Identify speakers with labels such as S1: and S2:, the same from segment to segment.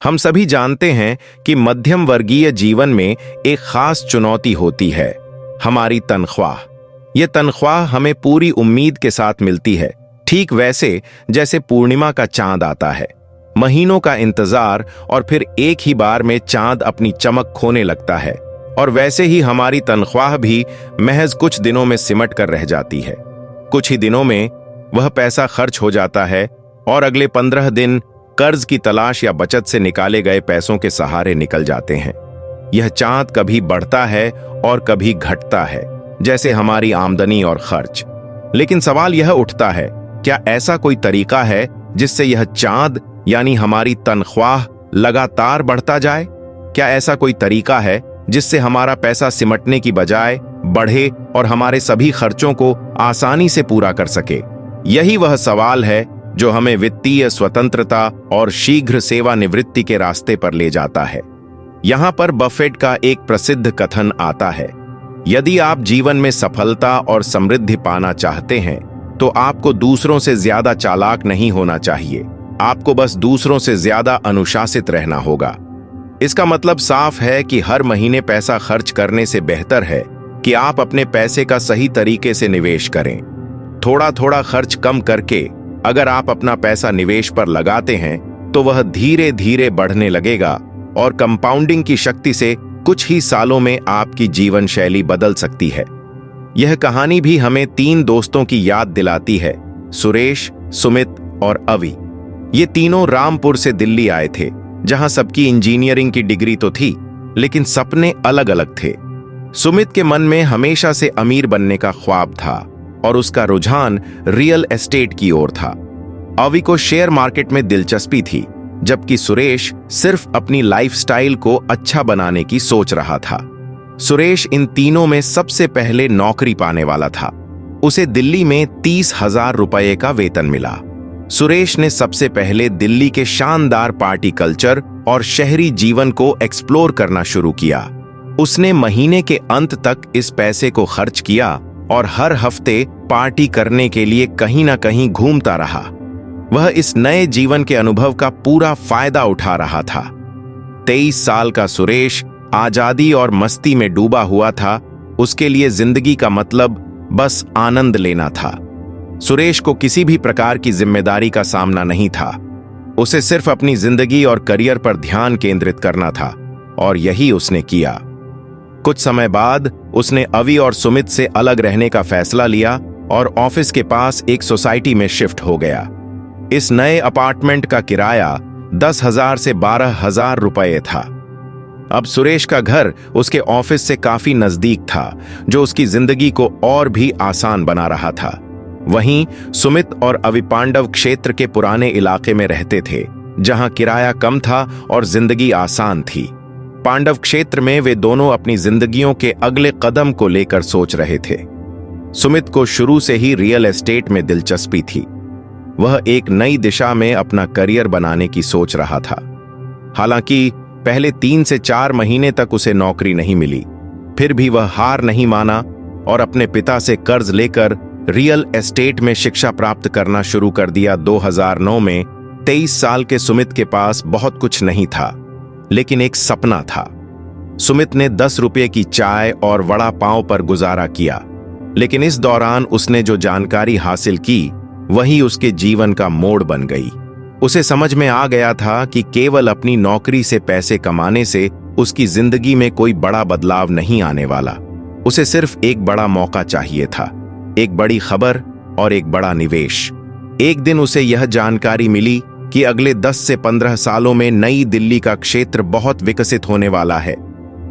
S1: हम सभी जानते हैं कि मध्यम वर्गीय जीवन में एक खास चुनौती होती है, हमारी तनख्वाह। यह तनख्वाह हमें पूरी उम्मीद के साथ मिलती है, ठीक वैसे जैसे पूर्णिमा का चांद आता है। महीनों का इंतजार और फिर एक ही बार में चांद अपनी चमक खोने लगता है, और वैसे ही हमारी तनख्वाह भी महज कुछ दिनों में सिमट कर रह जाती है। कुछ ही दिनों में वह पैसा खर्च हो जाता है और अगले 15 दिन कर्ज की तलाश या बचत से निकाले गए पैसों के सहारे निकल जाते हैं। यह चांद कभी बढ़ता है और कभी घटता है, जैसे हमारी आमदनी और खर्च। लेकिन सवाल यह उठता है, क्या ऐसा कोई तरीका है जिससे यह चांद यानी हमारी तनख्वाह लगातार बढ़ता जाए? क्या ऐसा कोई तरीका है जिससे हमारा पैसा सिमटने की बजाय बढ़े और हमारे सभी खर्चों को आसानी से पूरा कर सके? यही वह सवाल है जो हमें वित्तीय स्वतंत्रता और शीघ्र सेवानिवृत्ति के रास्ते पर ले जाता है। यहां पर बफेट का एक प्रसिद्ध कथन आता है, यदि आप जीवन में सफलता और समृद्धि पाना चाहते हैं तो आपको दूसरों से ज्यादा चालाक नहीं होना चाहिए, आपको बस दूसरों से ज्यादा अनुशासित रहना होगा। इसका मतलब साफ है कि हर महीने पैसा खर्च करने से बेहतर है कि आप अपने पैसे का सही तरीके से निवेश करें। थोड़ा थोड़ा खर्च कम करके अगर आप अपना पैसा निवेश पर लगाते हैं तो वह धीरे धीरे बढ़ने लगेगा और कंपाउंडिंग की शक्ति से कुछ ही सालों में आपकी जीवन शैली बदल सकती है। यह कहानी भी हमें 3 दोस्तों की याद दिलाती है, सुरेश, सुमित और अवि। ये तीनों रामपुर से दिल्ली आए थे, जहां सबकी इंजीनियरिंग की डिग्री तो थी, लेकिन सपने अलग अलग थे। सुमित के मन में हमेशा से अमीर बनने का ख्वाब था और उसका रुझान रियल एस्टेट की ओर था। अवि को शेयर मार्केट में दिलचस्पी थी, जबकि सुरेश सिर्फ अपनी लाइफस्टाइल को अच्छा बनाने की सोच रहा था। सुरेश इन तीनों में सबसे पहले नौकरी पाने वाला था। उसे दिल्ली में 30,000 रुपये का वेतन मिला। सुरेश ने सबसे पहले दिल्ली के शानदार पार्टी कल्चर और शहरी जीवन को एक्सप्लोर करना शुरू किया। उसने महीने के अंत तक इस पैसे को खर्च किया और हर हफ्ते पार्टी करने के लिए कहीं ना कहीं घूमता रहा। वह इस नए जीवन के अनुभव का पूरा फायदा उठा रहा था। 23 साल का सुरेश आजादी और मस्ती में डूबा हुआ था। उसके लिए जिंदगी का मतलब बस आनंद लेना था। सुरेश को किसी भी प्रकार की जिम्मेदारी का सामना नहीं था। उसे सिर्फ अपनी जिंदगी और करियर पर ध्यान केंद्रित करना था, और यही उसने किया। कुछ समय बाद उसने अवि और सुमित से अलग रहने का फैसला लिया और ऑफिस के पास एक सोसाइटी में शिफ्ट हो गया। इस नए अपार्टमेंट का किराया 10,000 से 12,000 रुपये था। अब सुरेश का घर उसके ऑफिस से काफी नजदीक था, जो उसकी जिंदगी को और भी आसान बना रहा था। वहीं सुमित और अवि पांडव क्षेत्र के पुराने इलाके में रहते थे, जहां किराया कम था और जिंदगी आसान थी। पांडव क्षेत्र में वे दोनों अपनी जिंदगियों के अगले कदम को लेकर सोच रहे थे। सुमित को शुरू से ही रियल एस्टेट में दिलचस्पी थी। वह एक नई दिशा में अपना करियर बनाने की सोच रहा था। हालांकि पहले 3 से 4 महीने तक उसे नौकरी नहीं मिली, फिर भी वह हार नहीं माना और अपने पिता से कर्ज लेकर रियल एस्टेट में शिक्षा प्राप्त करना शुरू कर दिया। 2009 में 23 साल के सुमित के पास बहुत कुछ नहीं था, लेकिन एक सपना था। सुमित ने 10 रुपये की चाय और वड़ा पाव पर गुजारा किया, लेकिन इस दौरान उसने जो जानकारी हासिल की वही उसके जीवन का मोड़ बन गई। उसे समझ में आ गया था कि केवल अपनी नौकरी से पैसे कमाने से उसकी जिंदगी में कोई बड़ा बदलाव नहीं आने वाला। उसे सिर्फ एक बड़ा मौका चाहिए था, एक बड़ी खबर और एक बड़ा निवेश। एक दिन उसे यह जानकारी मिली कि अगले 10 से 15 सालों में नई दिल्ली का क्षेत्र बहुत विकसित होने वाला है।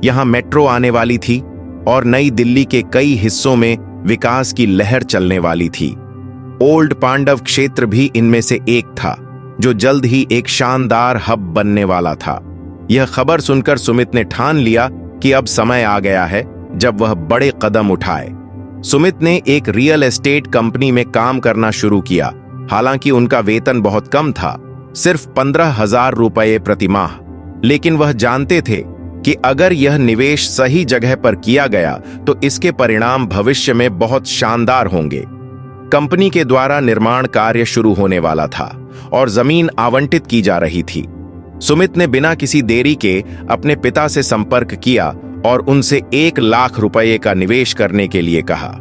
S1: यहां मेट्रो आने वाली थी और नई दिल्ली के कई हिस्सों में विकास की लहर चलने वाली थी। ओल्ड पांडव क्षेत्र भी इनमें से एक था, जो जल्द ही एक शानदार हब बनने वाला था। यह खबर सुनकर सुमित ने ठान लिया कि अब समय आ गया है जब वह बड़े कदम उठाए। सुमित ने एक रियल एस्टेट कंपनी में काम करना शुरू किया। हालांकि उनका वेतन बहुत कम था, सिर्फ 15,000 रुपये प्रति माह, लेकिन वह जानते थे कि अगर यह निवेश सही जगह पर किया गया तो इसके परिणाम भविष्य में बहुत शानदार होंगे। कंपनी के द्वारा निर्माण कार्य शुरू होने वाला था और जमीन आवंटित की जा रही थी। सुमित ने बिना किसी देरी के अपने पिता से संपर्क किया और उनसे 1 लाख रुपए का निवेश करने के लिए कहा,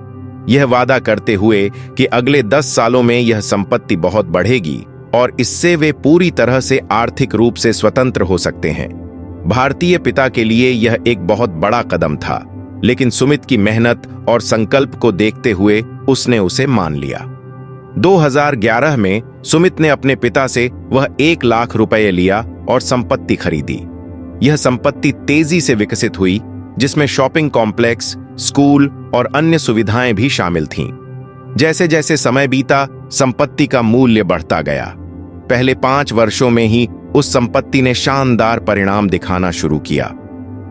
S1: यह वादा करते हुए कि अगले 10 सालों में यह संपत्ति बहुत बढ़ेगी और इससे वे पूरी तरह से आर्थिक रूप से स्वतंत्र हो सकते हैं। भारतीय पिता के लिए यह एक बहुत बड़ा कदम था, लेकिन सुमित की मेहनत और संकल्प को देखते हुए उसने उसे मान लिया। 2011 में सुमित ने अपने पिता से वह 1 लाख रुपए लिया और संपत्ति खरीदी। यह संपत्ति तेजी से विकसित हुई, जिसमें शॉपिंग कॉम्प्लेक्स, स्कूल और अन्य सुविधाएं भी शामिल थीं। जैसे जैसे समय बीता, संपत्ति का मूल्य बढ़ता गया। पहले 5 वर्षों में ही उस संपत्ति ने शानदार परिणाम दिखाना शुरू किया।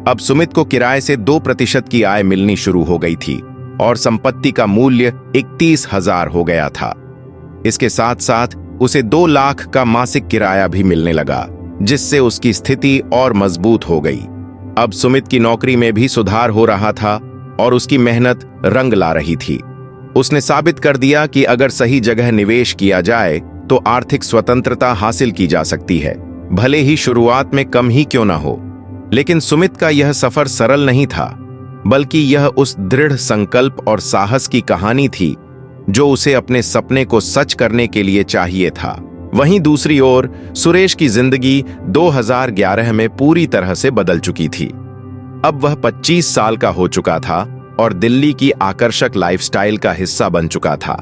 S1: अब सुमित को किराए से 2% की आय मिलनी शुरू हो गई थी और संपत्ति का मूल्य 31,000 हो गया था। इसके साथ साथ उसे 2 लाख का मासिक किराया भी मिलने लगा, जिससे उसकी स्थिति और मजबूत हो गई। अब सुमित की नौकरी में भी सुधार हो रहा था और उसकी मेहनत रंग ला रही थी। उसने साबित कर दिया कि अगर सही जगह निवेश किया जाए तो आर्थिक स्वतंत्रता हासिल की जा सकती है, भले ही शुरुआत में कम ही क्यों ना हो। लेकिन सुमित का यह सफर सरल नहीं था, बल्कि यह उस दृढ़ संकल्प और साहस की कहानी थी जो उसे अपने सपने को सच करने के लिए चाहिए था। वहीं दूसरी ओर सुरेश की जिंदगी 2011 में पूरी तरह से बदल चुकी थी। अब वह 25 साल का हो चुका था और दिल्ली की आकर्षक लाइफस्टाइल का हिस्सा बन चुका था।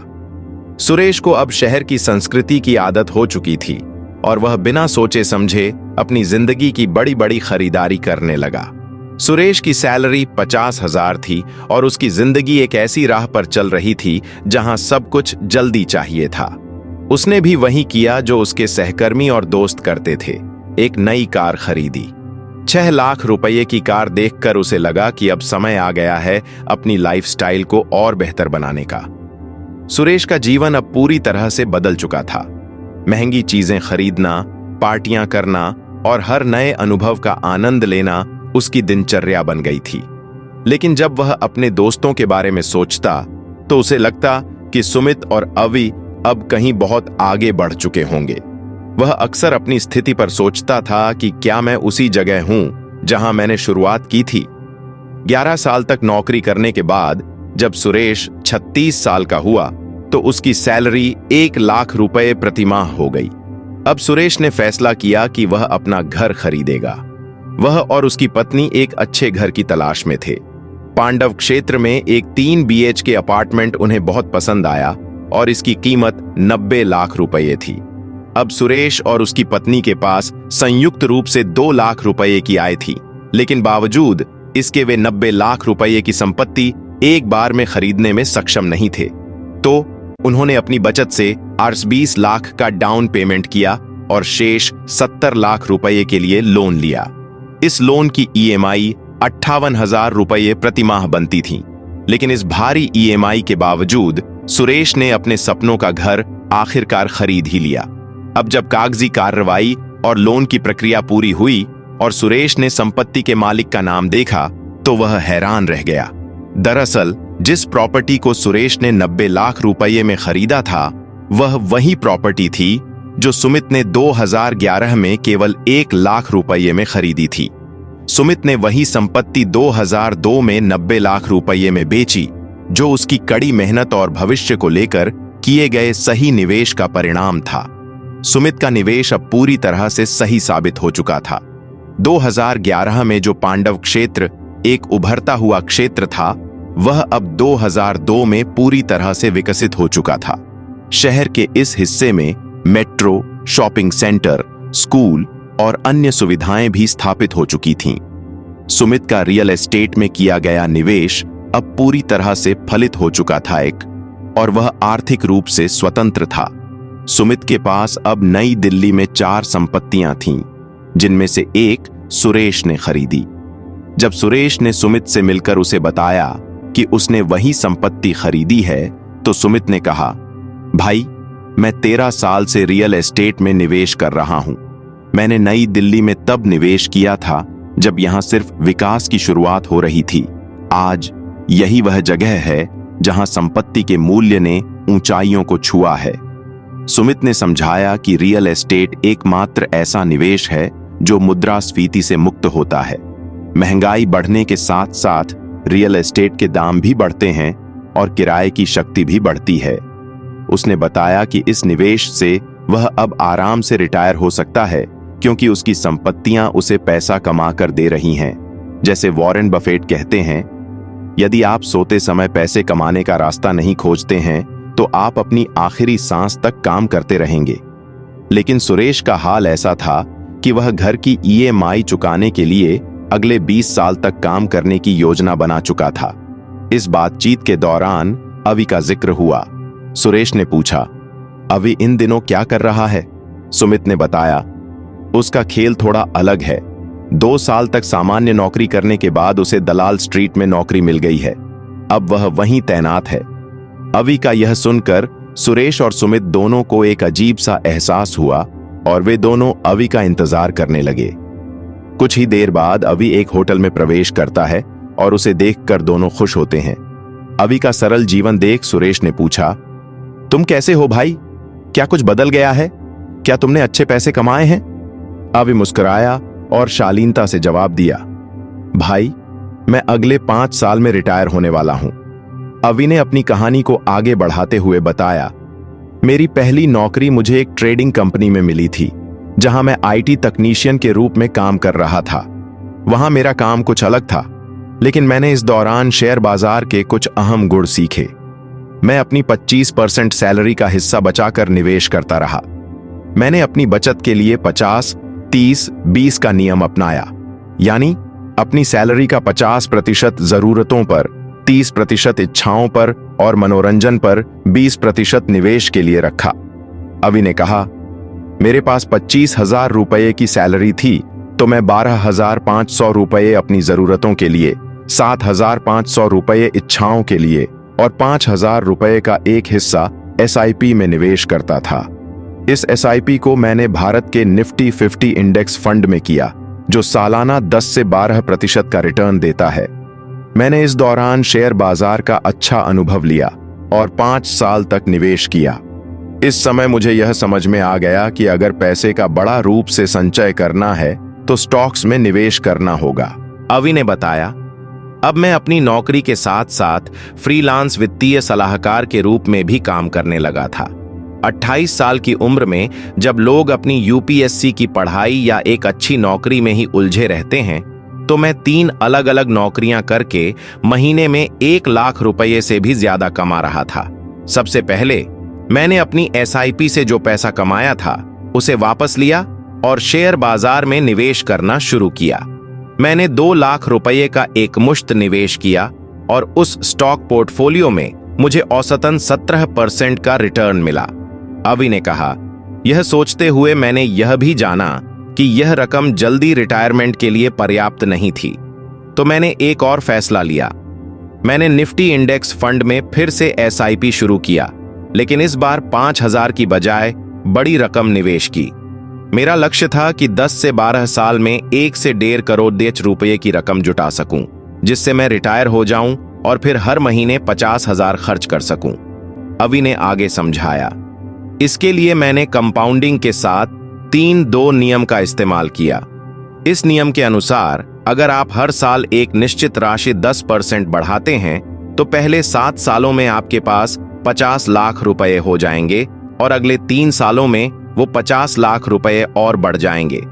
S1: सुरेश को अब शहर की संस्कृति की आदत हो चुकी थी और वह बिना सोचे समझे अपनी जिंदगी की बड़ी बड़ी खरीदारी करने लगा। सुरेश की सैलरी 50,000 थी और उसकी जिंदगी एक ऐसी राह पर चल रही थी जहां सब कुछ जल्दी चाहिए था। उसने भी वही किया जो उसके सहकर्मी और दोस्त करते थे, एक नई कार खरीदी। 6 लाख रुपए की कार देखकर उसे लगा कि अब समय आ गया है अपनी लाइफस्टाइल को और बेहतर बनाने का। सुरेश का जीवन अब पूरी तरह से बदल चुका था। महंगी चीजें खरीदना, पार्टियां करना और हर नए अनुभव का आनंद लेना उसकी दिनचर्या बन गई थी। लेकिन जब वह अपने दोस्तों के बारे में सोचता तो उसे लगता कि सुमित और अवि अब कहीं बहुत आगे बढ़ चुके होंगे। वह अक्सर अपनी स्थिति पर सोचता था कि क्या मैं उसी जगह हूं जहां मैंने शुरुआत की थी। 11 साल तक नौकरी करने के बाद जब सुरेश 36 साल का हुआ तो उसकी सैलरी 1 लाख रुपए प्रति माह हो गई। अब सुरेश ने फैसला किया कि वह अपना घर खरीदेगा। वह और उसकी पत्नी एक अच्छे घर की तलाश में थे। पांडव क्षेत्र में एक 3 BHK अपार्टमेंट उन्हें बहुत पसंद आया और इसकी कीमत 90 लाख रुपए थी। अब सुरेश और उसकी पत्नी के पास संयुक्त रूप से 2 लाख रुपए की आय थी, लेकिन बावजूद इसके वे 90 लाख रुपए की संपत्ति एक बार में खरीदने में सक्षम नहीं थे। तो उन्होंने अपनी बचत से 20 लाख का डाउन पेमेंट किया और शेष 70 लाख रुपए के लिए लोन लिया। इस लोन की EMI 58,000 रुपए प्रति माह बनती थी, लेकिन इस भारी EMI के बावजूद सुरेश ने अपने सपनों का घर आखिरकार खरीद ही लिया। अब जब कागजी कार्रवाई और लोन की प्रक्रिया पूरी हुई और सुरेश ने संपत्ति के मालिक का नाम देखा तो वह हैरान रह गया। दरअसल जिस प्रॉपर्टी को सुरेश ने 90 लाख रुपए में खरीदा था, वह वही प्रॉपर्टी थी जो सुमित ने 2011 में केवल 1 लाख रुपए में खरीदी थी। सुमित ने वही संपत्ति 2002 में 90 लाख रुपए में बेची, जो उसकी कड़ी मेहनत और भविष्य को लेकर किए गए सही निवेश का परिणाम था। सुमित का निवेश अब पूरी तरह से सही साबित हो चुका था। 2011 में जो पांडव क्षेत्र एक उभरता हुआ क्षेत्र था, वह अब 2002 में पूरी तरह से विकसित हो चुका था। शहर के इस हिस्से में मेट्रो, शॉपिंग सेंटर, स्कूल और अन्य सुविधाएं भी स्थापित हो चुकी थीं। सुमित का रियल एस्टेट में किया गया निवेश अब पूरी तरह से फलित हो चुका था और वह आर्थिक रूप से स्वतंत्र था। सुमित के पास अब नई दिल्ली में 4 संपत्तियां थीं, जिनमें से एक सुरेश ने खरीदी। जब सुरेश ने सुमित से मिलकर उसे बताया कि उसने वही संपत्ति खरीदी है, तो सुमित ने कहा, भाई, मैं 13 साल से रियल एस्टेट में निवेश कर रहा हूं। मैंने नई दिल्ली में तब निवेश किया था जब यहां सिर्फ विकास की शुरुआत हो रही थी। आज यही वह जगह है जहां संपत्ति के मूल्य ने ऊंचाइयों को छुआ है। सुमित ने समझाया कि रियल एस्टेट एकमात्र ऐसा निवेश है
S2: जो मुद्रास्फीति से मुक्त होता है। महंगाई बढ़ने के साथ साथ रियल एस्टेट के दाम भी बढ़ते हैं और किराए की शक्ति भी बढ़ती है। उसने बताया कि इस निवेश से वह अब आराम से रिटायर हो सकता है, क्योंकि उसकी संपत्तियां उसे पैसा कमा कर दे रही हैं। जैसे वॉरेन बफेट कहते हैं, यदि आप सोते समय पैसे कमाने का रास्ता नहीं खोजते हैं तो आप अपनी आखिरी सांस तक काम करते रहेंगे। लेकिन सुरेश का हाल ऐसा था कि वह घर की ईएमआई चुकाने के लिए अगले 20 साल तक काम करने की योजना बना चुका था। इस बातचीत के दौरान अवि का जिक्र हुआ। सुरेश ने पूछा, अवि इन दिनों क्या कर रहा है? सुमित ने बताया, उसका खेल थोड़ा अलग है। 2 साल तक सामान्य नौकरी करने के बाद उसे दलाल स्ट्रीट में नौकरी मिल गई है। अब वह वहीं तैनात है। अवि का यह सुनकर सुरेश और सुमित दोनों को एक अजीब सा एहसास हुआ और वे दोनों अवि का इंतजार करने लगे। कुछ ही देर बाद अवि एक होटल में प्रवेश करता है और उसे देखकर दोनों खुश होते हैं। अवि का सरल जीवन देख सुरेश ने पूछा, तुम कैसे हो भाई? क्या कुछ बदल गया है? क्या तुमने अच्छे पैसे कमाए हैं? अवि मुस्कुराया और शालीनता से जवाब दिया, भाई मैं अगले 5 साल में रिटायर होने वाला हूं। अवि ने अपनी कहानी को आगे बढ़ाते हुए बताया, मेरी पहली नौकरी मुझे एक ट्रेडिंग कंपनी में मिली थी, जहां मैं आईटी तकनीशियन के रूप में काम कर रहा था। वहां मेरा काम कुछ अलग था, लेकिन मैंने इस दौरान शेयर बाजार के कुछ अहम गुण सीखे। मैं अपनी 25% सैलरी का हिस्सा बचाकर निवेश करता रहा। मैंने अपनी बचत के लिए 50-30-20 का नियम अपनाया, यानी अपनी सैलरी का 50% जरूरतों पर, 30% इच्छाओं पर और मनोरंजन पर 20% निवेश के लिए रखा। अवि ने कहा, मेरे पास 25,000 रुपये की सैलरी थी तो मैं 12,500 रुपये अपनी जरूरतों के लिए, 7,500 रुपये इच्छाओं के लिए और 5,000 रुपये का एक हिस्सा एसआईपी में निवेश करता था। इस एसआईपी को मैंने भारत के निफ्टी 50 इंडेक्स फंड में किया, जो सालाना 10 से 12% का रिटर्न देता है। मैंने इस दौरान शेयर बाजार का अच्छा अनुभव लिया और 5 साल तक निवेश किया। इस समय मुझे यह समझ में आ गया कि अगर पैसे का बड़ा रूप से संचय करना है तो स्टॉक्स में निवेश करना होगा।
S1: अवि ने बताया, अब मैं अपनी नौकरी के साथ साथ फ्रीलांस वित्तीय सलाहकार के रूप में भी काम करने लगा था। 28 साल की उम्र में जब लोग अपनी यूपीएससी की पढ़ाई या एक अच्छी नौकरी में ही उलझे रहते हैं, तो मैं 3 अलग अलग नौकरियां करके महीने में 1 लाख रुपये से भी ज्यादा कमा रहा था। सबसे पहले मैंने अपनी एसआईपी से जो पैसा कमाया था उसे वापस लिया और शेयर बाजार में निवेश करना शुरू किया। मैंने 2 लाख रुपये का एकमुश्त निवेश किया और उस स्टॉक पोर्टफोलियो में मुझे औसतन 17% का रिटर्न मिला। अवि ने कहा, यह सोचते हुए मैंने यह भी जाना कि यह रकम जल्दी रिटायरमेंट के लिए पर्याप्त नहीं थी, तो मैंने एक और फैसला लिया। मैंने निफ्टी इंडेक्स फंड में फिर से एसआईपी शुरू किया, लेकिन इस बार 5,000 की बजाय बड़ी रकम निवेश की। मेरा लक्ष्य था कि 10 से 12 साल में 1 से 1.5 करोड़ रुपये की रकम जुटा सकूं, जिससे मैं रिटायर हो जाऊं और फिर हर महीने 50,000 खर्च कर सकूं। अवि ने आगे समझाया, इसके लिए मैंने कंपाउंडिंग के साथ 3-2 नियम का इस्तेमाल किया। इस नियम के अनुसार अगर आप हर साल एक निश्चित राशि 10% बढ़ाते हैं तो पहले 7 सालों में आपके पास 50 लाख रुपए हो जाएंगे और अगले 3 सालों में वो 50 लाख रुपए और बढ़ जाएंगे।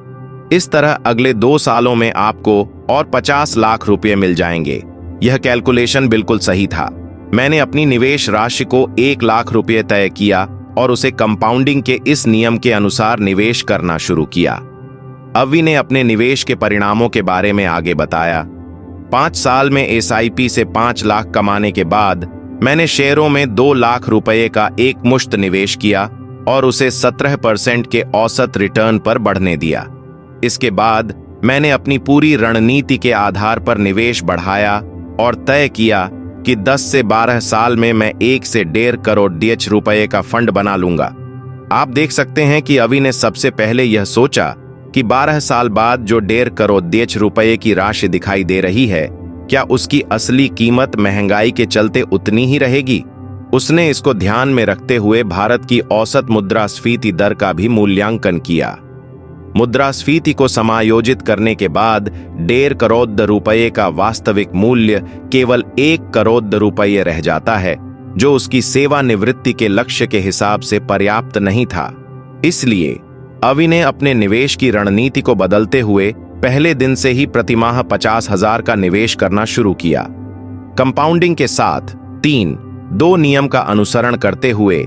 S1: इस तरह अगले 2 सालों में आपको और 50 लाख रुपए मिल जाएंगे। यह कैलकुलेशन बिल्कुल सही था। मैंने अपनी निवेश राशि को 1 लाख रुपए तय किया और उसे कंपाउंडिंग के इस नियम के अनुसार निवेश करना शुरू किया। अवि ने अपने निवेश के परिणामों के बारे में आगे बताया। 5 साल में एसआईपी से 5 लाख कमाने के बाद मैंने शेयरों में 2 लाख रुपए का एक मुश्त निवेश किया और उसे 17% के औसत रिटर्न पर बढ़ने दिया। इसके बाद मैंने अपनी पूरी रणनीति के आधार पर निवेश बढ़ाया और तय किया कि 10 से 12 साल में मैं 1 से 1.5 करोड़ रुपए का फंड बना लूंगा। आप देख सकते हैं कि अवि ने सबसे पहले यह सोचा कि 12 साल बाद जो 1.5 करोड़ रुपए की राशि दिखाई दे रही है, क्या उसकी असली कीमत महंगाई के चलते उतनी ही रहेगी। उसने इसको ध्यान में रखते हुए भारत की औसत मुद्रास्फीति दर का भी मूल्यांकन किया। मुद्रास्फीति को समायोजित करने के बाद 1.5 करोड़ रुपये का वास्तविक मूल्य केवल 1 करोड़ रुपये रह जाता है, जो उसकी सेवानिवृत्ति के लक्ष्य के हिसाब से पर्याप्त नहीं था। इसलिए अवि ने अपने निवेश की रणनीति को बदलते हुए पहले दिन से ही प्रतिमाह 50,000 का निवेश करना शुरू किया। कंपाउंडिंग के साथ 3-2 नियम का अनुसरण करते हुए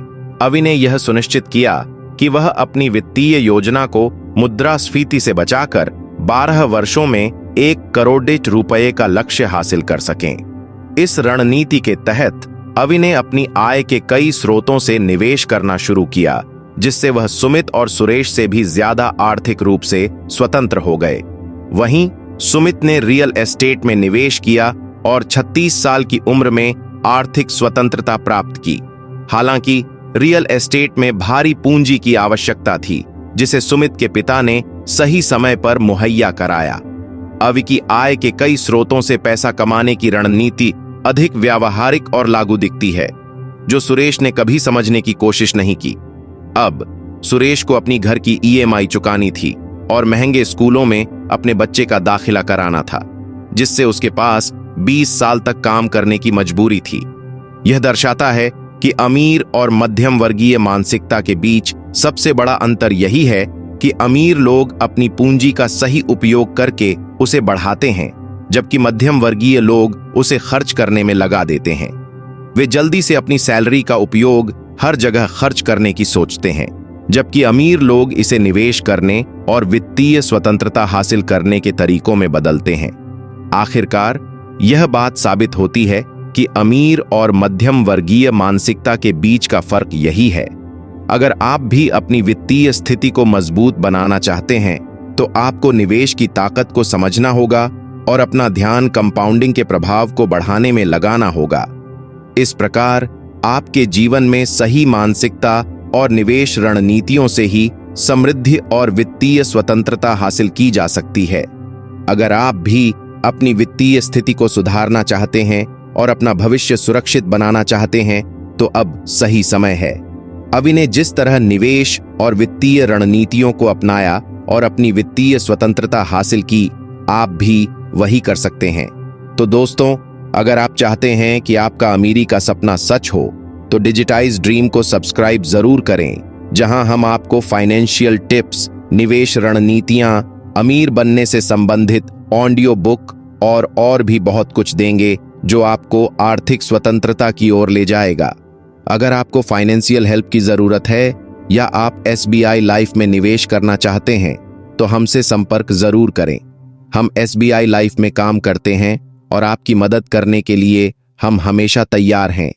S1: अवि ने यह सुनिश्चित किया कि वह अपनी वित्तीय योजना को मुद्रास्फीति से बचाकर 12 वर्षों में 1 करोड़ रुपये का लक्ष्य हासिल कर सकें। इस रणनीति के तहत अवि ने अपनी आय के कई स्रोतों से निवेश करना शुरू किया, जिससे वह सुमित और सुरेश से भी ज्यादा आर्थिक रूप से स्वतंत्र हो गए। वहीं सुमित ने रियल एस्टेट में निवेश किया और 36 साल की उम्र में आर्थिक स्वतंत्रता प्राप्त की। हालांकि रियल एस्टेट में भारी पूंजी की आवश्यकता थी, जिसे सुमित के पिता ने सही समय पर मुहैया कराया। अवि की आय के कई स्रोतों से पैसा कमाने की रणनीति अधिक व्यावहारिक और लागू दिखती है, जो सुरेश ने कभी समझने की कोशिश नहीं की। अब सुरेश को अपनी घर की EMI चुकानी थी और महंगे स्कूलों में अपने बच्चे का दाखिला कराना था, जिससे उसके पास 20 साल तक काम करने की मजबूरी थी। यह दर्शाता है कि अमीर और मध्यम वर्गीय मानसिकता के बीच सबसे बड़ा अंतर यही है कि अमीर लोग अपनी पूंजी का सही उपयोग करके उसे बढ़ाते हैं, जबकि मध्यम वर्गीय लोग उसे खर्च करने में लगा देते हैं। वे जल्दी से अपनी सैलरी का उपयोग हर जगह खर्च करने की सोचते हैं, जबकि अमीर लोग इसे निवेश करने और वित्तीय स्वतंत्रता हासिल करने के तरीकों में बदलते हैं। आखिरकार यह बात साबित होती है कि अमीर और मध्यम वर्गीय मानसिकता के बीच का फर्क यही है। अगर आप भी अपनी वित्तीय स्थिति को मजबूत बनाना चाहते हैं, तो आपको निवेश की ताकत को समझना होगा और अपना ध्यान कंपाउंडिंग के प्रभाव को बढ़ाने में लगाना होगा। इस प्रकार आपके जीवन में सही मानसिकता और निवेश रणनीतियों से ही समृद्धि और वित्तीय स्वतंत्रता हासिल की जा सकती है। अगर आप भी अपनी वित्तीय स्थिति को सुधारना चाहते हैं और अपना भविष्य सुरक्षित बनाना चाहते हैं, तो अब सही समय है। अवि ने जिस तरह निवेश और वित्तीय रणनीतियों को अपनाया और अपनी वित्तीय स्वतंत्रता हासिल की, आप भी वही कर सकते हैं। तो दोस्तों, अगर आप चाहते हैं कि आपका अमीरी का सपना सच हो, तो डिजिटाइज ड्रीम को सब्सक्राइब जरूर करें, जहां हम आपको फाइनेंशियल टिप्स, निवेश रणनीतियां, अमीर बनने से संबंधित ऑडियो बुक और भी बहुत कुछ देंगे, जो आपको आर्थिक स्वतंत्रता की ओर ले जाएगा। अगर आपको फाइनेंशियल हेल्प की जरूरत है या आप SBI लाइफ में निवेश करना चाहते हैं, तो हमसे संपर्क जरूर करें। हम SBI लाइफ में काम करते हैं और आपकी मदद करने के लिए हम हमेशा तैयार हैं।